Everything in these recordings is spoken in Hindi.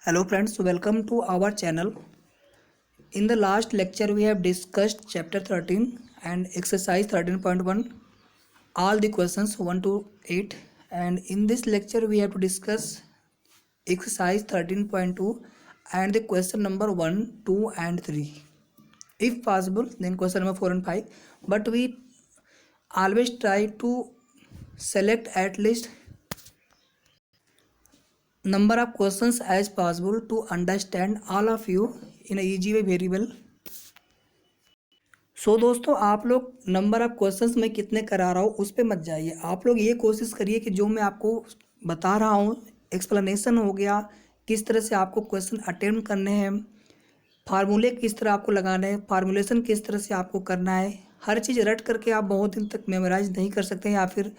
Hello friends, welcome to our channel. In the last lecture we have discussed chapter 13 and exercise 13.1, all the questions 1 to 8, and in this lecture we have to discuss exercise 13.2 and the question number 1, 2 and 3. If possible then question number 4 and 5, but we always try to select at least number of questions as possible to understand all of you in a easy way very well. दोस्तों आप लोग नंबर ऑफ क्वेश्चंस मैं कितने करा रहा हूँ उस पर मत जाइए। आप लोग ये कोशिश करिए कि जो मैं आपको बता रहा हूँ एक्सप्लेनेशन हो गया, किस तरह से आपको क्वेश्चन अटेम्प्ट करने हैं, फार्मूले किस तरह आपको लगाने हैं, फार्मूलेशन किस तरह से आपको करना है, हर चीज़ रट करके आप बहुत दिन तक मेमोराइज नहीं कर सकते हैं, या फिर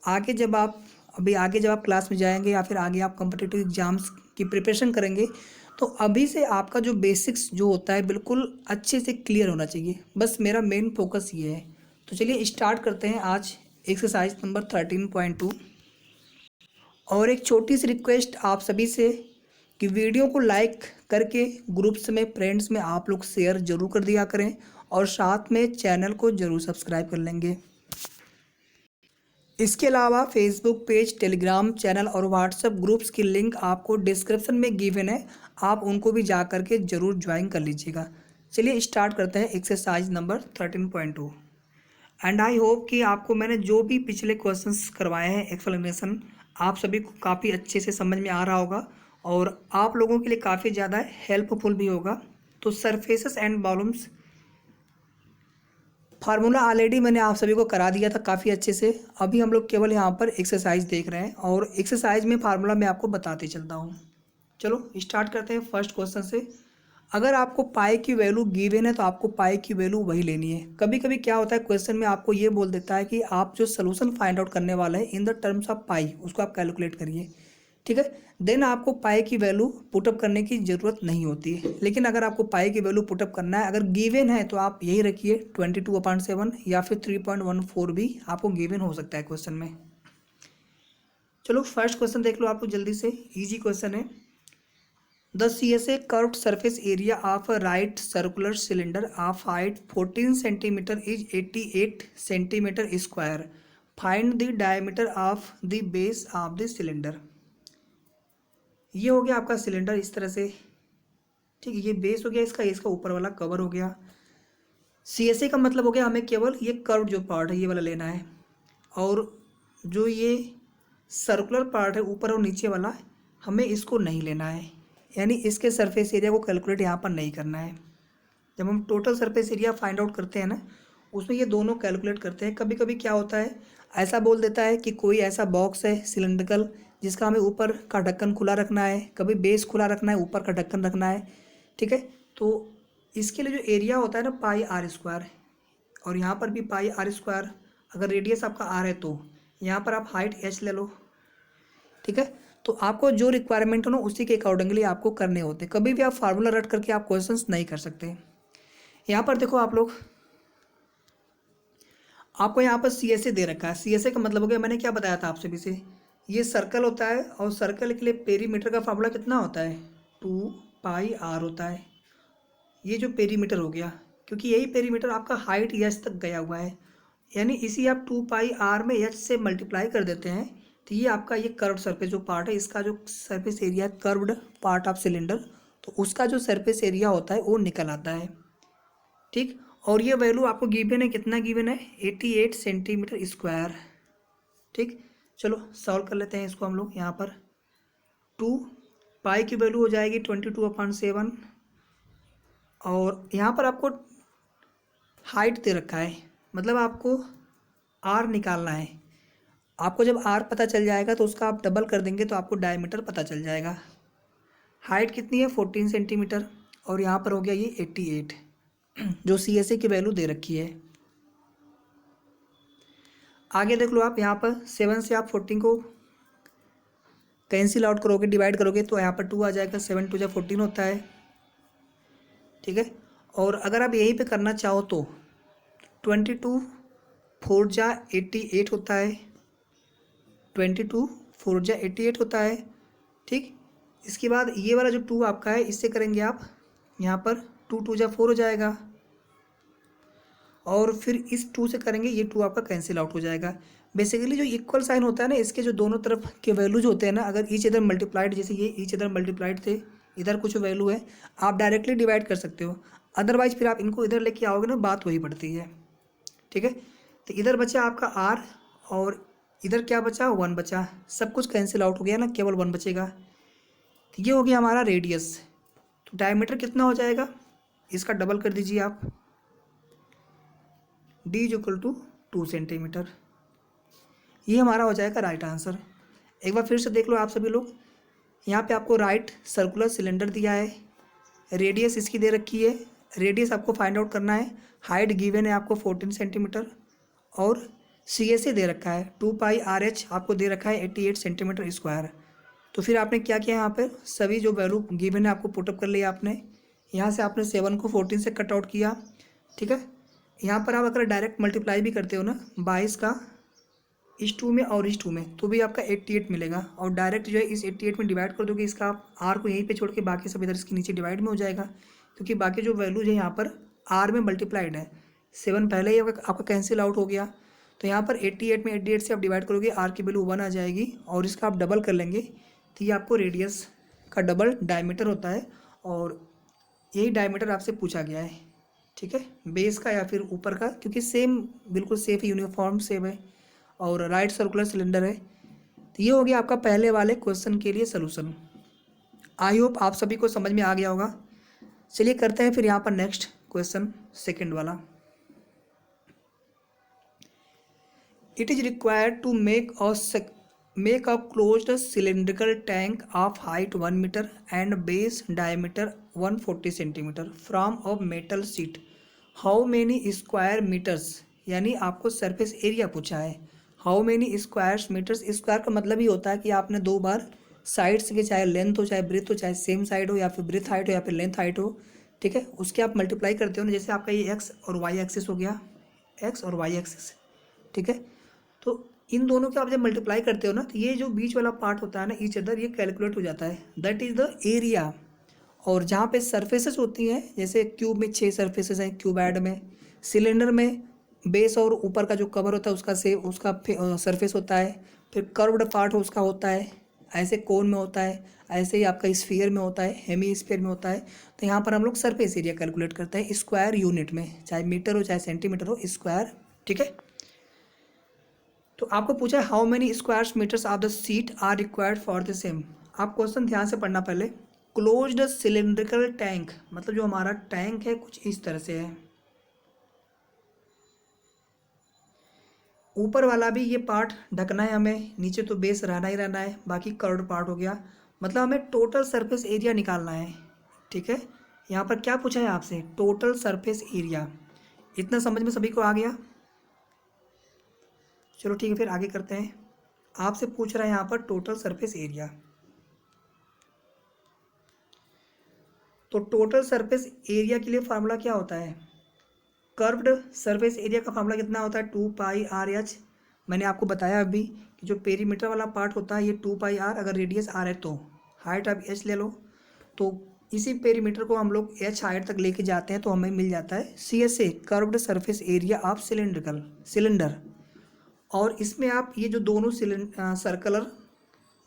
आगे जब आप क्लास में जाएंगे या फिर आगे आप कॉम्पिटिटिव एग्जाम्स की प्रिपरेशन करेंगे तो अभी से आपका जो बेसिक्स जो होता है बिल्कुल अच्छे से क्लियर होना चाहिए। बस मेरा मेन फोकस ये है। तो चलिए स्टार्ट करते हैं आज एक्सरसाइज नंबर 13.2। और एक छोटी सी रिक्वेस्ट आप सभी से कि वीडियो को लाइक करके ग्रुप्स में फ्रेंड्स में आप लोग शेयर जरूर कर दिया करें और साथ में चैनल को जरूर सब्सक्राइब कर लेंगे। इसके अलावा फेसबुक पेज, टेलीग्राम चैनल और व्हाट्सएप ग्रुप्स की लिंक आपको डिस्क्रिप्शन में गिवन है, आप उनको भी जा करके ज़रूर ज्वाइन कर लीजिएगा। चलिए स्टार्ट करते हैं exercise number 13.2। And I hope कि आपको मैंने जो भी पिछले क्वेश्चंस करवाए हैं एक्सप्लेनेशन आप सभी को काफ़ी अच्छे से समझ में आ रहा होगा और आप लोगों के लिए काफ़ी ज़्यादा हेल्पफुल भी होगा। तो surfaces and volumes formula already मैंने आप सभी को करा दिया था काफ़ी अच्छे से। अभी हम लोग केवल यहाँ पर एक्सरसाइज देख रहे हैं और एक्सरसाइज में फार्मूला मैं आपको बताते चलता हूँ। चलो स्टार्ट करते हैं फर्स्ट क्वेश्चन से। अगर आपको पाई की वैल्यू गिवन है तो आपको पाई की वैल्यू वही लेनी है। कभी कभी क्या होता है क्वेश्चन में आपको ये बोल देता है कि आप जो सोल्यूशन फाइंड आउट करने वाले हैं इन द टर्म्स ऑफ पाई उसको आप कैलकुलेट करिए, ठीक है। देन आपको पाई की वैल्यू पुटअप करने की ज़रूरत नहीं होती है। लेकिन अगर आपको पाई की वैल्यू पुटअप करना है, अगर गिवन है तो आप यही रखिए 22/7 या फिर 3.14 भी आपको गिवन हो सकता है क्वेश्चन में। चलो फर्स्ट क्वेश्चन देख लो आप लोग जल्दी से, इजी क्वेश्चन है। The CSA curved surface area of a right circular cylinder of height 14 centimeter is 88 centimeter square. Find the diameter of the base of the cylinder. ये हो गया आपका सिलेंडर इस तरह से, ठीक है। ये बेस हो गया इसका ऊपर वाला कवर हो गया। CSA का मतलब हो गया हमें केवल ये कर्व जो पार्ट है ये वाला लेना है, और जो ये सर्कुलर पार्ट है ऊपर और नीचे वाला हमें इसको नहीं लेना है, यानी इसके सरफेस एरिया को कैलकुलेट यहाँ पर नहीं करना है। जब हम total surface area find out करते हैं ना उसमें ये दोनों कैलकुलेट करते हैं। कभी कभी क्या होता है ऐसा बोल देता है कि कोई ऐसा बॉक्स है सिलेंड्रिकल जिसका हमें ऊपर का ढक्कन खुला रखना है, कभी बेस खुला रखना है, ऊपर का ढक्कन रखना है, ठीक है। तो इसके लिए जो एरिया होता है ना πr², और यहाँ पर भी πr²। अगर रेडियस आपका r है तो यहाँ पर आप हाइट h ले लो, ठीक है। तो आपको जो रिक्वायरमेंट हो ना उसी के अकॉर्डिंगली आपको करने होते हैं। कभी भी आप फार्मूला रट करके आप क्वेश्चंस नहीं कर सकते। यहाँ पर देखो आप लोग, आपको यहाँ पर CSA दे रखा है। CSA का मतलब हो गया, मैंने क्या बताया था आपसे भी से, ये सर्कल होता है और सर्कल के लिए पेरीमीटर का फार्मूला कितना होता है 2πr होता है। ये जो पेरीमीटर हो गया, क्योंकि यही पेरीमीटर आपका हाइट h तक गया हुआ है, यानी इसी आप 2πr में h से मल्टीप्लाई कर देते हैं तो ये आपका ये कर्व्ड सरफेस जो पार्ट है इसका जो surface area curved part of cylinder, तो उसका जो सरफेस एरिया होता है वो निकल आता है, ठीक। और ये वैल्यू आपको गिवन है, कितना गिवन है 88 सेंटीमीटर स्क्वायर, ठीक। चलो सॉल्व कर लेते हैं इसको हम लोग। यहाँ पर 2 पाई की वैल्यू हो जाएगी 22/7, और यहाँ पर आपको हाइट दे रखा है, मतलब आपको आर निकालना है। आपको जब आर पता चल जाएगा तो उसका आप डबल कर देंगे तो आपको डायमीटर पता चल जाएगा। हाइट कितनी है 14 सेंटीमीटर और यहाँ पर हो गया ये 88 जो CSA की वैल्यू दे रखी है। आगे देख लो आप, यहाँ पर 7 से आप 14 को कैंसिल आउट करोगे, डिवाइड करोगे तो यहाँ पर 2 आ जाएगा, 7 2 14 होता है, ठीक है। और अगर आप यहीं पे करना चाहो तो 22 4 88 होता है, 22 4 88 होता है, ठीक। इसके बाद ये वाला जो 2 आपका है इससे करेंगे आप यहाँ पर 2 2 जा 4 हो जाएगा, और फिर इस 2 से करेंगे, ये 2 आपका कैंसिल आउट हो जाएगा। बेसिकली जो इक्वल साइन होता है ना, इसके जो दोनों तरफ के वैल्यूज होते हैं ना, अगर ईच अदर मल्टीप्लाइड, जैसे ये ईच अदर मल्टीप्लाइड थे, इधर कुछ वैल्यू है, आप डायरेक्टली डिवाइड कर सकते हो। अदरवाइज फिर आप इनको इधर लेके आओगे ना, बात वही पड़ती है। ठीक है, तो इधर बचा आपका r, और इधर क्या बचा 1 बचा, सब कुछ कैंसिल आउट हो गया ना, केवल 1 बचेगा। तो ये हो गया हमारा रेडियस। तो डायमीटर कितना हो जाएगा, इसका डबल कर दीजिए आप, d is equal to 2 centimetre. ये हमारा हो जाएगा राइट आंसर। एक बार फिर से देख लो आप सभी लोग, यहाँ पे आपको राइट सर्कुलर सिलेंडर दिया है, रेडियस इसकी दे रखी है, रेडियस आपको फाइंड आउट करना है, हाइट गिवन है आपको 14 सेंटीमीटर, और CSA दे रखा है 2 पाई RH आपको दे रखा है 88 सेंटीमीटर स्क्वायर। तो फिर आपने क्या किया, यहाँ पर सभी जो वैल्यू गिवन है आपको पुटअप कर लिया आपने, यहाँ से आपने 7 को 14 से कट आउट किया। ठीक है, यहाँ पर आप अगर डायरेक्ट मल्टीप्लाई भी करते हो ना 22 का इस 2 में और इस 2 में, तो भी आपका 88 मिलेगा, और डायरेक्ट जो है इस 88 में डिवाइड कर दोगे, इसका आप R को यहीं पे छोड़ के बाकी सब इधर इसके नीचे डिवाइड में हो जाएगा, क्योंकि बाकी जो वैल्यूज है यहाँ पर R में मल्टीप्लाइड है। 7 पहले ही आपका कैंसिल आउट हो गया, तो यहाँ पर 88 में 88 से आप डिवाइड करोगे, R की वैल्यू 1 आ जाएगी, और इसका आप डबल कर लेंगे, तो ये आपको रेडियस का डबल डायमीटर होता है, और यही डायमीटर आपसे पूछा गया है। ठीक है, बेस का या फिर ऊपर का, क्योंकि सेम बिल्कुल सेफ यूनिफॉर्म सेम है, और राइट सर्कुलर सिलेंडर है। तो ये हो गया आपका पहले वाले क्वेश्चन के लिए सलूशन। आई होप आप सभी को समझ में आ गया होगा। चलिए करते हैं फिर यहाँ पर नेक्स्ट क्वेश्चन, सेकंड वाला। It is required to make a closed cylindrical tank of height 1 metre and base diameter 140 centimetre from a metal sheet. How many square metres, यानी आपको सरफेस एरिया पूछा है। How many square metres, square का मतलब ही होता है कि आपने 2 बार साइड्स के, चाहे लेंथ हो चाहे ब्रेथ हो, चाहे सेम साइड हो या फिर ब्रेथ हाइट हो या फिर लेंथ हाइट हो, ठीक है, उसके आप मल्टीप्लाई करते हो ना। जैसे आपका ये एक्स और वाई एक्सिस हो गया, एक्स और वाई एक्सिस, ठीक है, तो इन दोनों के आप जब मल्टीप्लाई करते हो ना, तो ये जो बीच वाला पार्ट होता है ना ईच अदर, ये कैलकुलेट हो जाता है, दैट इज़ द एरिया। और जहाँ पे सरफेसेस होती हैं, जैसे क्यूब में 6 सरफेसेस हैं क्यूबॉइड में, सिलेंडर में बेस और ऊपर का जो कवर होता है उसका सरफेस होता है, फिर कर्व्ड पार्ट उसका होता है, ऐसे कोन में होता है, ऐसे ही आपका स्फीयर में होता है, हेमी स्फीयर में होता है। तो यहाँ पर हम लोग सरफेस एरिया कैलकुलेट करते हैं स्क्वायर यूनिट में, चाहे मीटर हो चाहे सेंटीमीटर हो, स्क्वायर। ठीक है, तो आपको पूछा है how many square metres of the sheet are required for the same. आप क्वेश्चन ध्यान से पढ़ना पहले। क्लोज्ड सिलेंड्रिकल टैंक, मतलब जो हमारा टैंक है कुछ इस तरह से है, ऊपर वाला भी ये पार्ट ढकना है हमें, नीचे तो बेस रहना ही रहना है, बाकी कर्व्ड पार्ट हो गया, मतलब हमें टोटल सरफेस एरिया निकालना है। ठीक है, यहाँ पर क्या पूछा है आपसे, टोटल सरफेस एरिया। इतना समझ में सभी को आ गया? चलो ठीक है, फिर आगे करते हैं। आपसे पूछ रहा है यहाँ पर टोटल सरफेस एरिया। तो टोटल सरफेस एरिया के लिए फार्मूला क्या होता है, कर्व्ड सरफेस एरिया का फार्मूला कितना होता है 2 पाई आर एच। मैंने आपको बताया अभी कि जो पेरीमीटर वाला पार्ट होता है ये 2 पाई आर, अगर रेडियस आर है तो हाइट आप एच ले लो, तो इसी पेरीमीटर को हम लोग एच हाइट तक लेके जाते हैं तो हमें मिल जाता है CSA, curved surface area of cylinder. और इसमें आप ये जो दोनों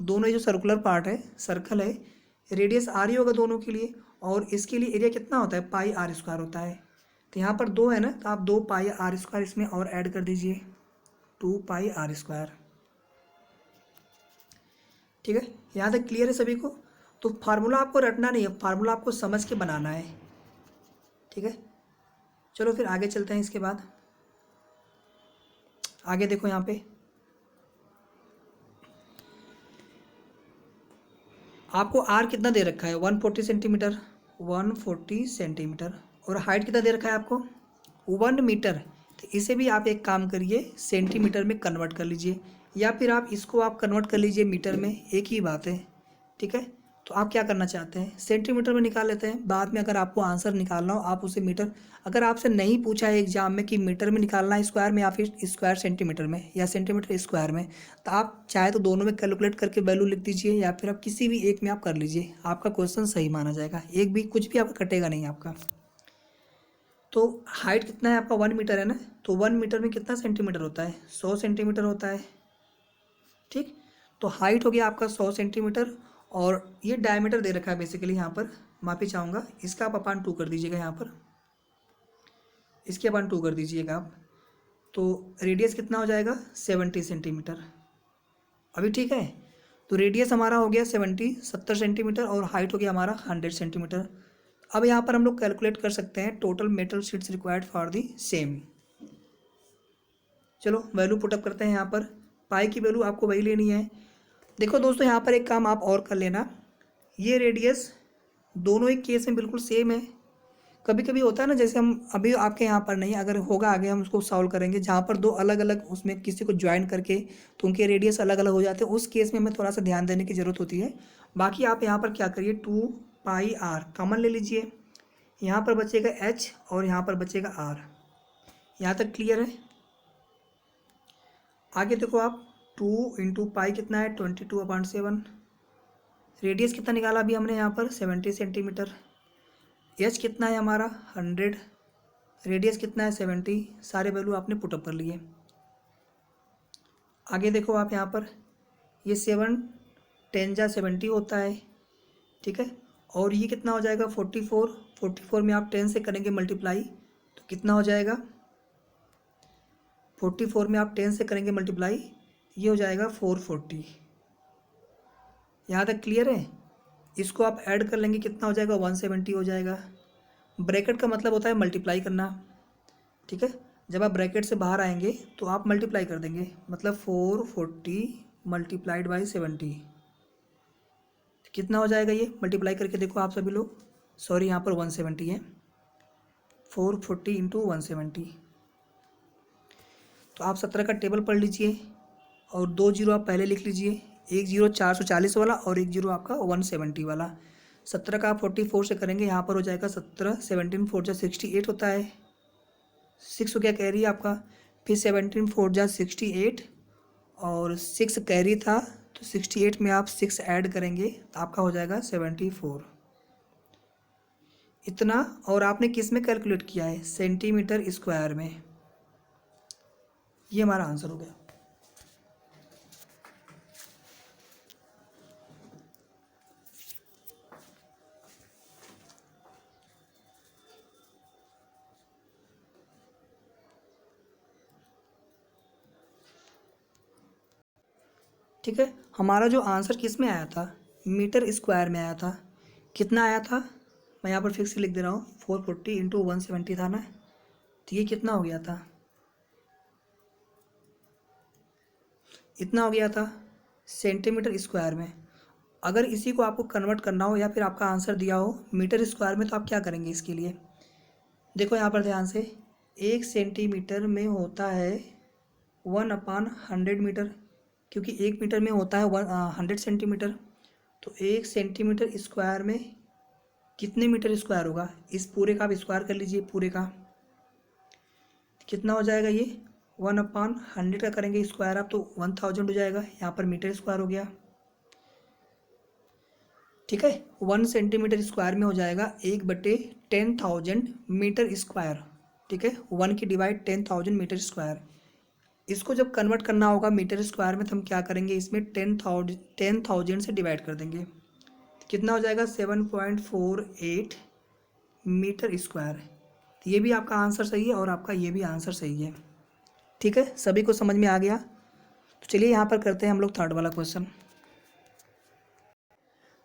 दोनों ये जो सर्कुलर पार्ट है, सर्कल है, रेडियस आर ही होगा दोनों के लिए, और इसके लिए एरिया कितना होता है पाई आर स्क्वायर होता है। तो यहाँ पर 2 है ना, तो आप 2 पाई आर स्क्वायर इसमें और ऐड कर दीजिए, 2 पाई आर स्क्वायर। ठीक है, यहाँ तक क्लियर है सभी को? तो फार्मूला आपको रटना नहीं है, फार्मूला आपको समझ के बनाना है। ठीक है, चलो फिर आगे चलते हैं। इसके बाद आगे देखो, यहाँ पे आपको आर कितना दे रखा है 140 सेंटीमीटर, 140 सेंटीमीटर, और हाइट कितना दे रखा है आपको 1 मीटर। तो इसे भी आप एक काम करिए, सेंटीमीटर में कन्वर्ट कर लीजिए, या फिर आप इसको आप कन्वर्ट कर लीजिए मीटर में, एक ही बात है। ठीक है, तो आप क्या करना चाहते हैं, सेंटीमीटर में निकाल लेते हैं। बाद में अगर आपको आंसर निकालना हो आप उसे मीटर, अगर आपसे नहीं पूछा है एग्जाम में कि मीटर में निकालना है स्क्वायर में या फिर स्क्वायर सेंटीमीटर में या सेंटीमीटर स्क्वायर में, तो आप चाहे तो दोनों में कैलकुलेट करके वैल्यू लिख दीजिए या फिर आप किसी भी एक में आप कर लीजिए, आपका क्वेश्चन सही माना जाएगा, एक भी कुछ भी आपका कटेगा नहीं आपका। तो हाइट कितना है आपका 1 मीटर है ना, तो 1 मीटर में कितना सेंटीमीटर होता है, 100 सेंटीमीटर होता है। ठीक, तो हाइट हो गया आपका 100 सेंटीमीटर, और ये डायमीटर दे रखा है बेसिकली, यहाँ पर माफी चाहूँगा, इसका आप अपान 2 कर दीजिएगा, यहाँ पर इसके अपान 2 कर दीजिएगा आप, तो रेडियस कितना हो जाएगा 70 सेंटीमीटर। अभी ठीक है, तो रेडियस हमारा हो गया 70 और हाइट हो गया हमारा 100 सेंटीमीटर। अब यहाँ पर हम लोग कैलकुलेट कर सकते हैं total metal sheets required for the same. चलो वैल्यू पुटअप करते हैं। यहाँ पर पाई की वैल्यू आपको वही लेनी है। देखो दोस्तों, यहाँ पर एक काम आप और कर लेना, ये रेडियस दोनों एक केस में बिल्कुल सेम है। कभी कभी होता है ना, जैसे हम अभी आपके यहाँ पर नहीं, अगर होगा आगे हम उसको सॉल्व करेंगे, जहाँ पर दो अलग अलग उसमें किसी को ज्वाइन करके तो उनके रेडियस अलग अलग हो जाते हैं, उस केस में हमें थोड़ा सा ध्यान देने की ज़रूरत होती है। बाकी आप यहाँ पर क्या करिए, 2πr कॉमन ले लीजिए, यहाँ पर बचेगा h और यहाँ पर बचेगा r। यहाँ तक क्लियर है। आगे देखो आप, 2 इंटू पाई कितना है 22/7, रेडियस कितना निकाला अभी हमने यहाँ पर 70 सेंटीमीटर, एच कितना है हमारा 100, रेडियस कितना है 70, सारे वैल्यू आपने पुटअप कर लिए। आगे देखो आप यहाँ पर, ये 7 10 जा 70 होता है, ठीक है, और ये कितना हो जाएगा 44 में आप 10 से करेंगे मल्टीप्लाई तो कितना हो जाएगा, 44 में आप 10 से करेंगे मल्टीप्लाई, ये हो जाएगा 440। यहाँ तक क्लियर है। इसको आप ऐड कर लेंगे, कितना हो जाएगा 170 हो जाएगा। ब्रैकेट का मतलब होता है मल्टीप्लाई करना, ठीक है, जब आप ब्रैकेट से बाहर आएंगे तो आप मल्टीप्लाई कर देंगे, मतलब 440 मल्टीप्लाइड बाई 70, कितना हो जाएगा, ये मल्टीप्लाई करके देखो आप सभी लोग, सॉरी यहाँ पर 170 है, 440 इंटू 170। तो आप 17 का टेबल पढ़ लीजिए और 2 जीरो आप पहले लिख लीजिए, एक जीरो 440 वाला और एक जीरो आपका 170 वाला। 17 का आप 44 से करेंगे, यहाँ पर हो जाएगा 17, 17 4 जा 68 होता है, 6 हो गया कैरी आपका, फिर 17 4 जा 68 और 6 कैरी था, तो 68 में आप 6 ऐड करेंगे तो आपका हो जाएगा 74 इतना। और आपने किस में कैलकुलेट किया है, सेंटीमीटर स्क्वायर में। ये हमारा आंसर हो गया। ठीक है, हमारा जो आंसर किस में आया था, मीटर स्क्वायर में आया था। कितना आया था, मैं यहाँ पर फिक्स से लिख दे रहा हूँ, 440 इंटू 170 था ना, तो ये कितना हो गया था, इतना हो गया था सेंटीमीटर स्क्वायर में। अगर इसी को आपको कन्वर्ट करना हो या फिर आपका आंसर दिया हो मीटर स्क्वायर में, तो आप क्या करेंगे इसके लिए, देखो यहाँ पर ध्यान से, 1 सेंटीमीटर में होता है 1/100 मीटर, क्योंकि 1 मीटर में होता है 100 सेंटीमीटर, तो 1 सेंटीमीटर स्क्वायर में कितने मीटर स्क्वायर होगा, इस पूरे का आप स्क्वायर कर लीजिए, पूरे का कितना हो जाएगा, ये 1/100 का करेंगे स्क्वायर आप तो 1000 हो जाएगा, यहाँ पर मीटर स्क्वायर हो गया। ठीक है, 1 सेंटीमीटर स्क्वायर में हो जाएगा 1/10,000 मीटर स्क्वायर। ठीक है, 1 की डिवाइड 10,000 मीटर स्क्वायर। इसको जब कन्वर्ट करना होगा मीटर स्क्वायर में तो हम क्या करेंगे, इसमें 10,000 से डिवाइड कर देंगे, कितना हो जाएगा 7.48 मीटर स्क्वायर। ये भी आपका आंसर सही है और आपका ये भी आंसर सही है। ठीक है, सभी को समझ में आ गया। तो चलिए यहाँ पर करते हैं हम लोग थर्ड वाला क्वेश्चन।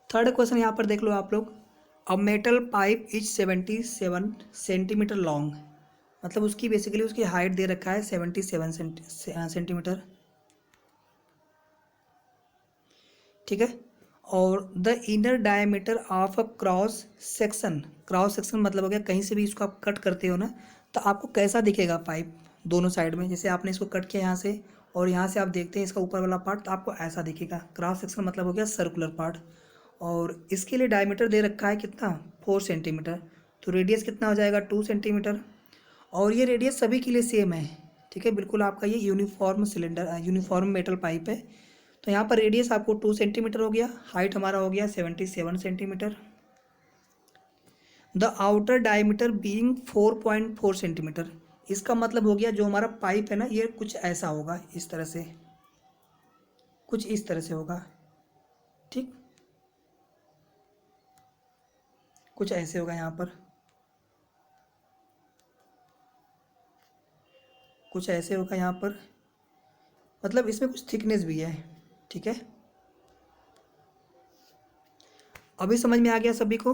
थर्ड क्वेश्चन यहाँ पर देख लो आप लोग, a metal pipe is 77 centimetre long, मतलब उसकी बेसिकली उसकी हाइट दे रखा है 77 सेंटीमीटर। ठीक है, और the inner diameter of a cross section मतलब हो गया कहीं से भी इसको आप कट करते हो ना, तो आपको कैसा दिखेगा पाइप दोनों साइड में, जैसे आपने इसको कट किया यहाँ से और यहाँ से आप देखते हैं इसका ऊपर वाला पार्ट, तो आपको ऐसा दिखेगा। क्रॉस सेक्शन मतलब हो गया सर्कुलर पार्ट, और इसके लिए डायमीटर दे रखा है कितना 4 सेंटीमीटर, तो रेडियस कितना हो जाएगा 2 सेंटीमीटर। और ये रेडियस सभी के लिए सेम है, ठीक है, बिल्कुल आपका ये uniform cylinder uniform metal pipe है। तो यहाँ पर रेडियस आपको 2 सेंटीमीटर हो गया, हाइट हमारा हो गया 77 centimetre. The outer diameter being 4.4 centimetre, इसका मतलब हो गया जो हमारा पाइप है ना ये कुछ ऐसा होगा, इस तरह से, कुछ इस तरह से होगा, ठीक, कुछ ऐसे होगा यहाँ पर, कुछ ऐसे होगा यहाँ पर, मतलब इसमें कुछ थिकनेस भी है, ठीक है। अभी समझ में आ गया सभी को।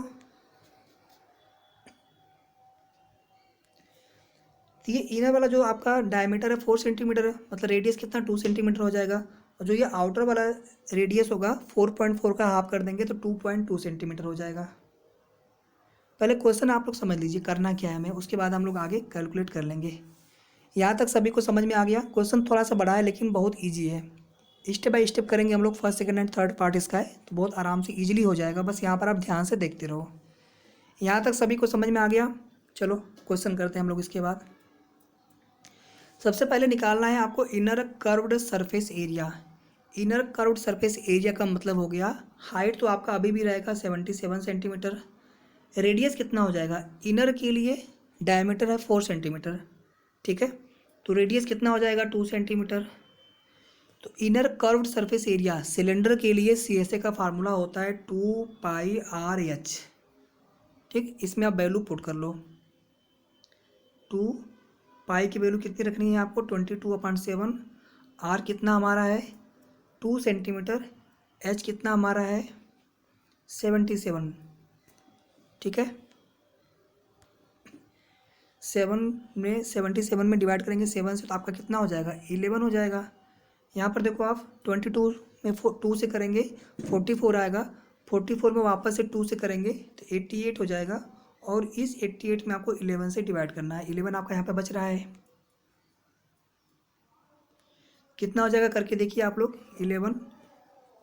तो ये इनर वाला जो आपका डायमीटर है 4 सेंटीमीटर है, मतलब रेडियस कितना 2 सेंटीमीटर हो जाएगा, और जो ये आउटर वाला रेडियस होगा 4.4 का हाफ कर देंगे तो 2.2 सेंटीमीटर हो जाएगा। पहले क्वेश्चन आप लोग समझ लीजिए करना क्या है हमें, उसके बाद हम लोग आगे कैलकुलेट कर लेंगे। यहाँ तक सभी को समझ में आ गया। क्वेश्चन थोड़ा सा बड़ा है लेकिन बहुत ईजी है, स्टेप बाय स्टेप करेंगे हम लोग, first second and third part इसका है, तो बहुत आराम से ईजिली हो जाएगा, बस यहाँ पर आप ध्यान से देखते रहो। यहाँ तक सभी को समझ में आ गया। चलो क्वेश्चन करते हैं हम लोग। इसके बाद सबसे पहले निकालना है आपको inner curved surface area. Inner curved surface area का मतलब हो गया हाइट तो आपका अभी भी रहेगा 77 सेंटीमीटर, रेडियस कितना हो जाएगा, इनर के लिए डायमीटर है 4 सेंटीमीटर, ठीक है, तो रेडियस कितना हो जाएगा 2 सेंटीमीटर। तो inner curved surface area cylinder के लिए CSA का फार्मूला होता है 2πRH, ठीक, इसमें आप वैल्यू पुट कर लो। 2 पाई की वैल्यू कितनी रखनी है आपको 22/7, आर कितना हमारा है 2 सेंटीमीटर, एच कितना हमारा है 77, ठीक है, 77 में डिवाइड करेंगे 7 से तो आपका कितना हो जाएगा 11 हो जाएगा। यहाँ पर देखो आप 22 में 2 से करेंगे 44 आएगा, 44 में वापस से 2 से करेंगे तो 88 हो जाएगा, और इस 88 में आपको 11 से डिवाइड करना है, 11 आपका यहाँ पे बच रहा है, कितना हो जाएगा करके देखिए आप लोग। 11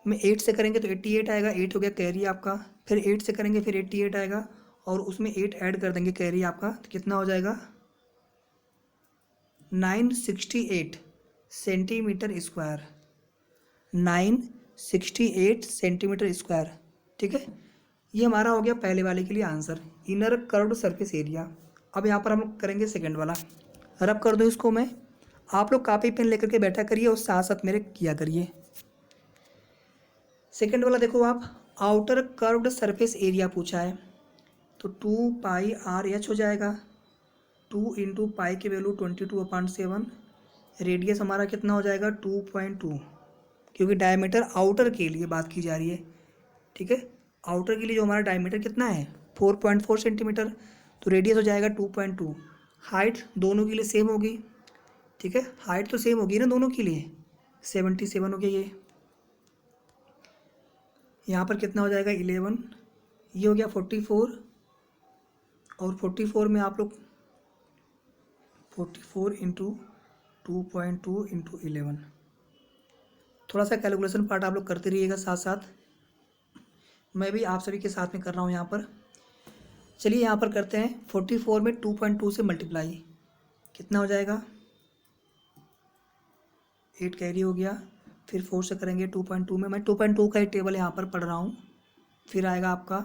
में 8 से करेंगे तो 88 आएगा, 8 हो गया कैरी आपका, फिर 8 से करेंगे फिर 88 आएगा, और उसमें 8 ऐड कर देंगे कैरी आपका, तो कितना हो जाएगा 968 सेंटीमीटर स्क्वायर, 968 सेंटीमीटर स्क्वायर, ठीक है। ये हमारा हो गया पहले वाले के लिए answer, inner curved surface area. अब यहाँ पर हम लोग करेंगे सेकंड वाला, रब कर दो इसको मैं, आप लोग कापी पेन लेकर के बैठा करिए और साथ साथ मेरे किया करिए। सेकंड वाला देखो आप, आउटर कर्व्ड सरफेस एरिया पूछा है, तो 2πRH हो जाएगा, 2 इंटू पाई की वैल्यू 22/7, रेडियस हमारा कितना हो जाएगा 2.2, क्योंकि डायमीटर आउटर के लिए बात की जा रही है, ठीक है, आउटर के लिए जो हमारा डायमीटर कितना है 4.4 सेंटीमीटर, तो रेडियस हो जाएगा 2.2, हाइट दोनों के लिए सेम होगी, ठीक है, हाइट तो सेम होगी ना दोनों के लिए, 77 हो गया ये, यहाँ पर कितना हो जाएगा 11, ये हो गया 44, और 44 में आप लोग 44 इंटू 2.2 इंटू 11, थोड़ा सा कैलकुलेशन पार्ट आप लोग करते रहिएगा साथ साथ, मैं भी आप सभी के साथ में कर रहा हूँ यहाँ पर। चलिए यहाँ पर करते हैं 44 में 2.2 से मल्टीप्लाई, कितना हो जाएगा 8 कैरी हो गया, फिर 4 से करेंगे 2.2 में, मैं 2.2 का ही टेबल यहाँ पर पढ़ रहा हूँ, फिर आएगा आपका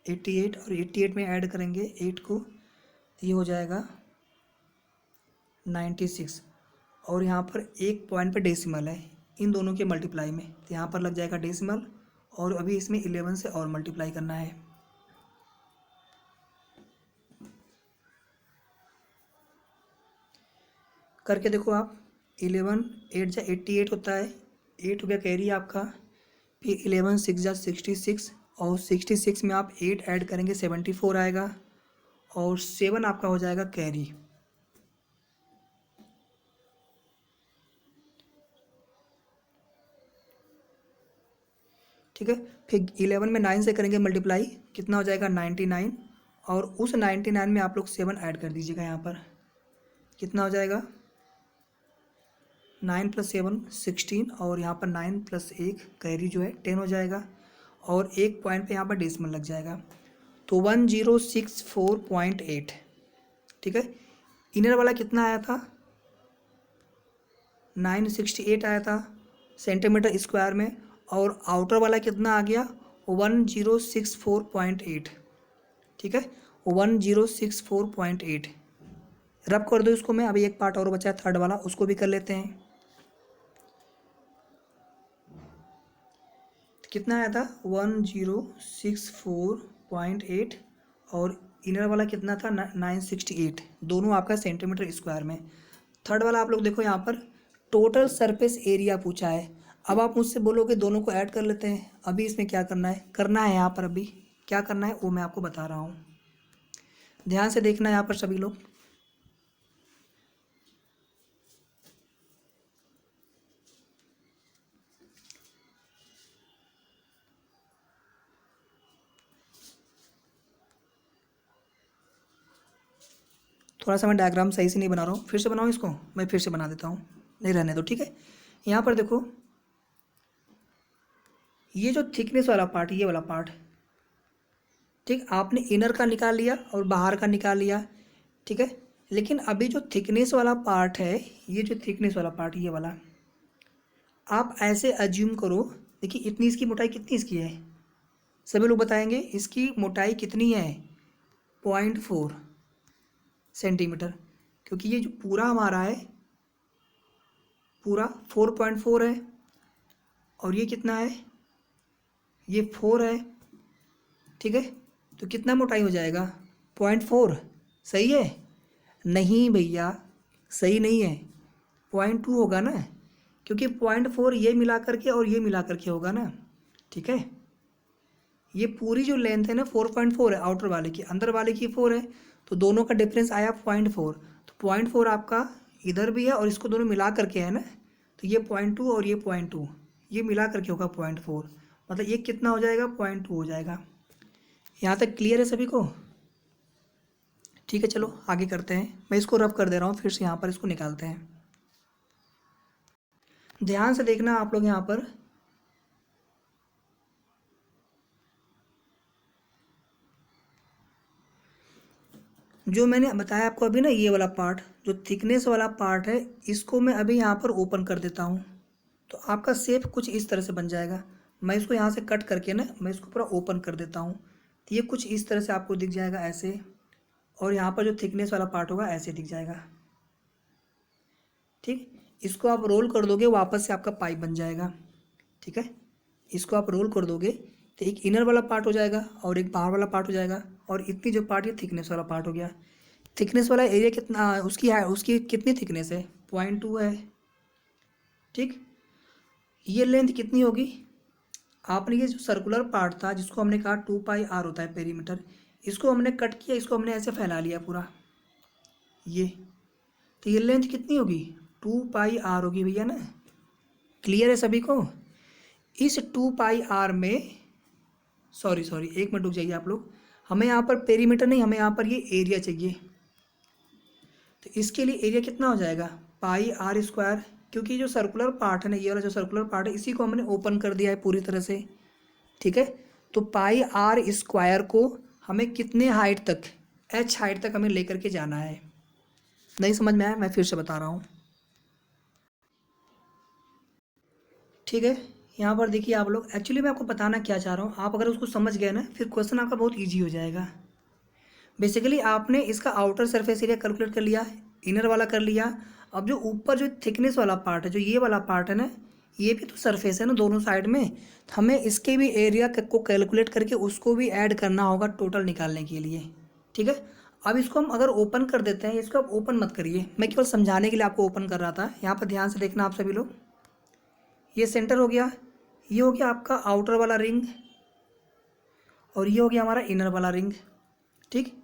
88, और 88 में ऐड करेंगे 8 को, ये हो जाएगा 96, और यहाँ पर एक पॉइंट पे डेसिमल है इन दोनों के मल्टीप्लाई में, तो यहाँ पर लग जाएगा डेसिमल, और अभी इसमें 11 से और मल्टीप्लाई करना है, करके देखो आप, 11 8 जा 88 होता है, 8 हो गया कैरी आपका, फिर 11 6 जा 66, और 66 में आप 8 ऐड करेंगे 74 आएगा, और 7 आपका हो जाएगा कैरी, ठीक है। फिर 11 में 9 से करेंगे मल्टीप्लाई, कितना हो जाएगा 99, और उस 99 में आप लोग 7 ऐड कर दीजिएगा, यहाँ पर कितना हो जाएगा 9 + 7 16, और यहाँ पर 9 + 1 कैरी जो है 10 हो जाएगा, और एक पॉइंट पे यहाँ पर डेसिमल लग जाएगा, तो 1064.8। ठीक है, इनर वाला कितना आया था, 968 आया था सेंटीमीटर स्क्वायर में, और आउटर वाला कितना आ गया 1064.8। ठीक है, 1064.8 रब कर दो इसको। मैं अभी एक पार्ट और बचा है थर्ड वाला, उसको भी कर लेते हैं। कितना आया था 1064.8, और इनर वाला कितना था 968, दोनों आपका सेंटीमीटर स्क्वायर में। थर्ड वाला आप लोग देखो यहाँ पर टोटल सरफेस एरिया पूछा है। अब आप मुझसे बोलोगे दोनों को ऐड कर लेते हैं। अभी इसमें क्या करना है यहाँ पर अभी क्या करना है वो मैं आपको बता रहा हूँ, ध्यान से देखना है यहाँ पर सभी लोग। थोड़ा सा मैं डायग्राम सही से नहीं बना रहा हूँ, फिर से बनाऊँ इसको, मैं फिर से बना देता हूँ, नहीं रहने दो। ठीक है, यहाँ पर देखो ये जो थिकनेस वाला पार्ट, ये वाला पार्ट, ठीक, आपने इनर का निकाल लिया और बाहर का निकाल लिया। ठीक है, लेकिन अभी जो थिकनेस वाला पार्ट है, ये जो थिकनेस वाला पार्ट ये वाला, आप ऐसे अज्यूम करो, देखिए इतनी इसकी मोटाई कितनी इसकी है, सभी लोग बताएंगे इसकी मोटाई कितनी है, 0.4 सेंटीमीटर, क्योंकि ये जो पूरा हमारा है पूरा 4.4 है, और ये कितना है, ये 4 है। ठीक है, तो कितना मोटाई हो जाएगा 0.4, सही है, नहीं भैया सही नहीं है, 0.2 होगा ना, क्योंकि 0.4 ये मिला करके और ये मिला करके होगा ना। ठीक है, ये पूरी जो लेंथ है ना 4.4 है, आउटर वाले की, अंदर वाले की 4 है, तो दोनों का डिफरेंस आया 0.4, तो 0.4 आपका इधर भी है और इसको दोनों मिला करके है ना, तो ये 0.2 और ये 0.2 ये मिला करके होगा 0.4, मतलब ये कितना हो जाएगा 0.2 हो जाएगा। यहाँ तक क्लियर है सभी को? ठीक है, चलो आगे करते हैं, मैं इसको रफ कर दे रहा हूँ, फिर से यहाँ पर इसको निकालते हैं। ध्यान से देखना आप लोग यहाँ पर, जो मैंने बताया आपको अभी ना, ये वाला पार्ट जो थिकनेस वाला पार्ट है, इसको मैं अभी यहाँ पर ओपन कर देता हूँ, तो आपका शेप कुछ इस तरह से बन जाएगा। मैं इसको यहाँ से कट करके ना, मैं इसको पूरा ओपन कर देता हूँ, तो ये कुछ इस तरह से आपको दिख जाएगा ऐसे, और यहाँ पर जो थिकनेस वाला पार्ट होगा ऐसे दिख जाएगा। ठीक, इसको आप रोल कर दोगे, वापस से आपका पाइप बन जाएगा। ठीक है, इसको आप रोल कर दोगे तो एक इनर वाला पार्ट हो जाएगा और एक बाहर वाला पार्ट हो जाएगा, और इतनी जो पार्ट, ये थिकनेस वाला पार्ट हो गया। थिकनेस वाला एरिया कितना, उसकी है, उसकी कितनी थिकनेस है 0.2 है। ठीक, ये लेंथ कितनी होगी, आपने ये जो सर्कुलर पार्ट था जिसको हमने कहा 2πr होता है पेरीमीटर, इसको हमने कट किया, इसको हमने ऐसे फैला लिया पूरा ये, तो ये लेंथ कितनी होगी 2πr होगी भैया ना। क्लियर है सभी को? इस 2πr में, सॉरी एक मिनट रुक जाइए आप लोग, हमें यहाँ पर पेरीमीटर नहीं, हमें यहाँ पर ये एरिया चाहिए, तो इसके लिए एरिया कितना हो जाएगा πr², क्योंकि जो सर्कुलर पार्ट है ना, ये वाला जो सर्कुलर पार्ट है, इसी को हमने ओपन कर दिया है पूरी तरह से। ठीक है, तो πr² को हमें कितने हाइट तक, h हाइट तक हमें लेकर के जाना है। नहीं समझ में आया, मैं फिर से बता रहा हूँ। ठीक है, यहाँ पर देखिए आप लोग, एक्चुअली मैं आपको बताना क्या चाह रहा हूँ, आप अगर उसको समझ गए ना, फिर क्वेश्चन आपका बहुत ईजी हो जाएगा। बेसिकली आपने इसका आउटर सरफेस एरिया कैलकुलेट कर लिया, इनर वाला कर लिया, अब जो ऊपर जो थिकनेस वाला पार्ट है, जो ये वाला पार्ट है ना, ये भी तो सरफेस है ना दोनों साइड में, तो हमें इसके भी एरिया को कैलकुलेट करके उसको भी ऐड करना होगा टोटल निकालने के लिए। ठीक है, अब इसको हम अगर ओपन कर देते हैं, इसको आप ओपन मत करिए, मैं केवल समझाने के लिए आपको ओपन कर रहा था। यहाँ पर ध्यान से देखना आप सभी लोग, ये सेंटर हो गया, ये हो गया आपका आउटर वाला रिंग, और ये हो गया हमारा इनर वाला रिंग। ठीक,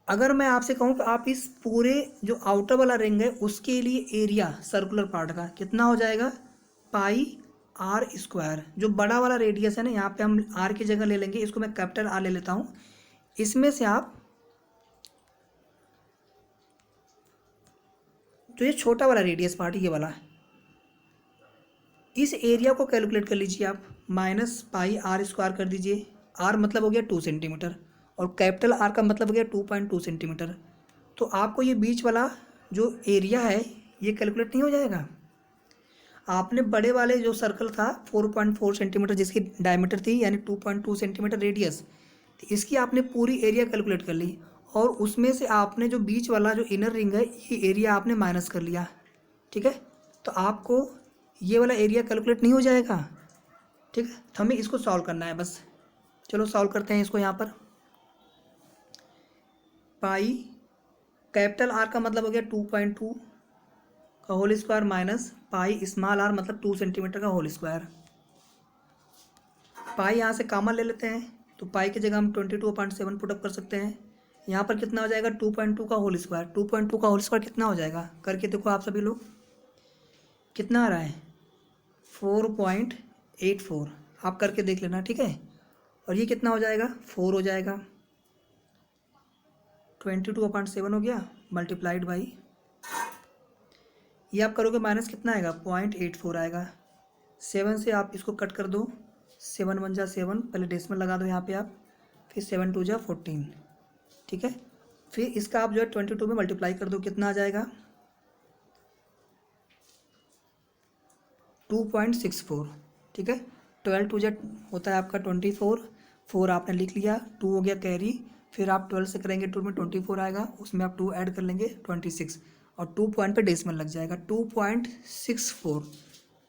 अगर मैं आपसे कहूँ कि आप इस पूरे जो आउटर वाला रिंग है उसके लिए एरिया सर्कुलर पार्ट का कितना हो जाएगा πr², जो बड़ा वाला रेडियस है ना, यहाँ पे हम r की जगह ले लेंगे, इसको मैं कैपिटल R ले लेता हूँ, इसमें से आप जो ये छोटा वाला रेडियस पार्ट, ये वाला, इस एरिया को कैलकुलेट कर लीजिए आप, माइनस पाई आर स्क्वायर कर दीजिए। आर मतलब हो गया 2 सेंटीमीटर और कैपिटल आर का मतलब हो गया 2.2 सेंटीमीटर। तो आपको ये बीच वाला जो एरिया है ये कैलकुलेट नहीं हो जाएगा। आपने बड़े वाले जो सर्कल था 4.4 सेंटीमीटर जिसकी डायमीटर थी, यानी 2.2 सेंटीमीटर रेडियस, तो इसकी आपने पूरी एरिया कैलकुलेट कर ली और उसमें से आपने जो बीच वाला जो इनर रिंग है ये एरिया आपने माइनस कर लिया। ठीक है, तो आपको ये वाला एरिया कैलकुलेट नहीं हो जाएगा। ठीक है, तो हमें इसको सॉल्व करना है बस। चलो सॉल्व करते हैं इसको। यहाँ पर पाई कैपिटल आर का मतलब हो गया 2.2 का whole square minus pi small r मतलब 2 सेंटीमीटर का होल स्क्वायर। पाई यहाँ से कॉमन ले लेते हैं तो पाई की जगह हम 22.7 पुटअप कर सकते हैं। यहाँ पर कितना हो जाएगा 2.2 का होल स्क्वायर। 2.2 का होल स्क्वायर कितना हो जाएगा करके देखो आप सभी लोग, कितना आ रहा है 4.84। आप करके देख लेना। ठीक है, और ये कितना हो जाएगा 4 हो जाएगा। 22.7 हो गया मल्टीप्लाइड बाई, ये आप करोगे माइनस कितना आएगा 0.84 आएगा। 7 से आप इसको कट कर दो, 7 1 जा 7, पहले डेसिमल लगा दो यहाँ पे आप, फिर 7 2 जा 14। ठीक है, फिर इसका आप जो है 22 में मल्टीप्लाई कर दो, कितना आ जाएगा 2.64। ठीक है, 12 2 जा होता है आपका 24, 4 आपने लिख लिया, 2 हो गया कैरी, फिर आप 12 से करेंगे 2 में 24 आएगा, उसमें आप 2 ऐड कर लेंगे 26 और 2 पॉइंट पे डेसिमल लग जाएगा 2.64।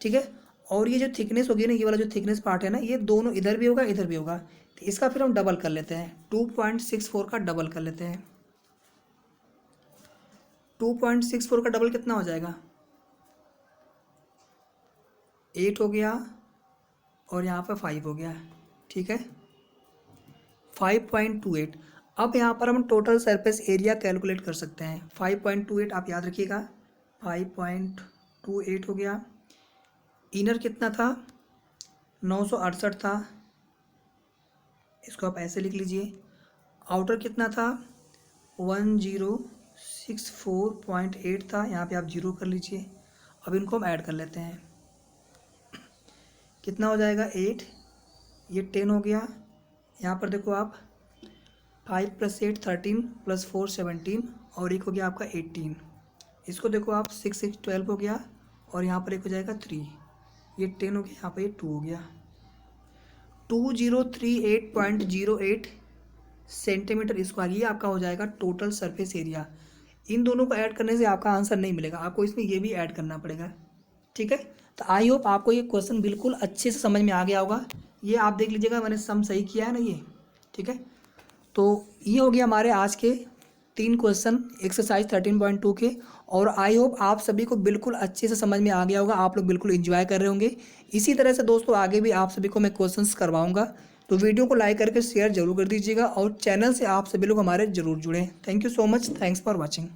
ठीक है, और ये जो थिकनेस होगी ना, ये वाला जो थिकनेस पार्ट है ना, ये दोनों इधर भी होगा इधर भी होगा, तो इसका फिर हम डबल कर लेते हैं। 2.64 का डबल कर लेते हैं। 2.64 का डबल कितना हो जाएगा 8 हो गया और यहाँ पर 5 हो गया। ठीक है, 5.28। अब यहाँ पर हम टोटल सरफेस एरिया कैलकुलेट कर सकते हैं। 5.28 आप याद रखिएगा, 5.28 हो गया। इनर कितना था 968 था, इसको आप ऐसे लिख लीजिए। आउटर कितना था 1064.8 था, यहाँ पे आप जीरो कर लीजिए। अब इनको हम ऐड कर लेते हैं, कितना हो जाएगा 8, ये 10 हो गया। यहाँ पर देखो आप 5 + 8 13 + 4 17 और एक हो गया आपका 18। इसको देखो आप 6 6 12 हो गया और यहाँ पर एक हो जाएगा 3, ये 10 हो गया, यहाँ पर ये 2 हो गया। 2038.08 सेंटीमीटर स्क्वायर ये आपका हो जाएगा टोटल सरफेस एरिया। इन दोनों को ऐड करने से आपका आंसर नहीं मिलेगा, आपको इसमें ये भी ऐड करना पड़ेगा। ठीक है, तो आई होप आपको ये क्वेश्चन बिल्कुल अच्छे से समझ में आ गया होगा। ये आप देख लीजिएगा मैंने सम सही किया है ना ये। ठीक है, तो ये हो गया हमारे आज के 3 क्वेश्चन एक्सरसाइज 13.2 के, और आई होप आप सभी को बिल्कुल अच्छे से समझ में आ गया होगा, आप लोग बिल्कुल एंजॉय कर रहे होंगे। इसी तरह से दोस्तों आगे भी आप सभी को मैं क्वेश्चंस करवाऊंगा, तो वीडियो को लाइक करके शेयर जरूर कर दीजिएगा और चैनल से आप सभी लोग हमारे जरूर जुड़ें। Thank you so much, thanks for watching.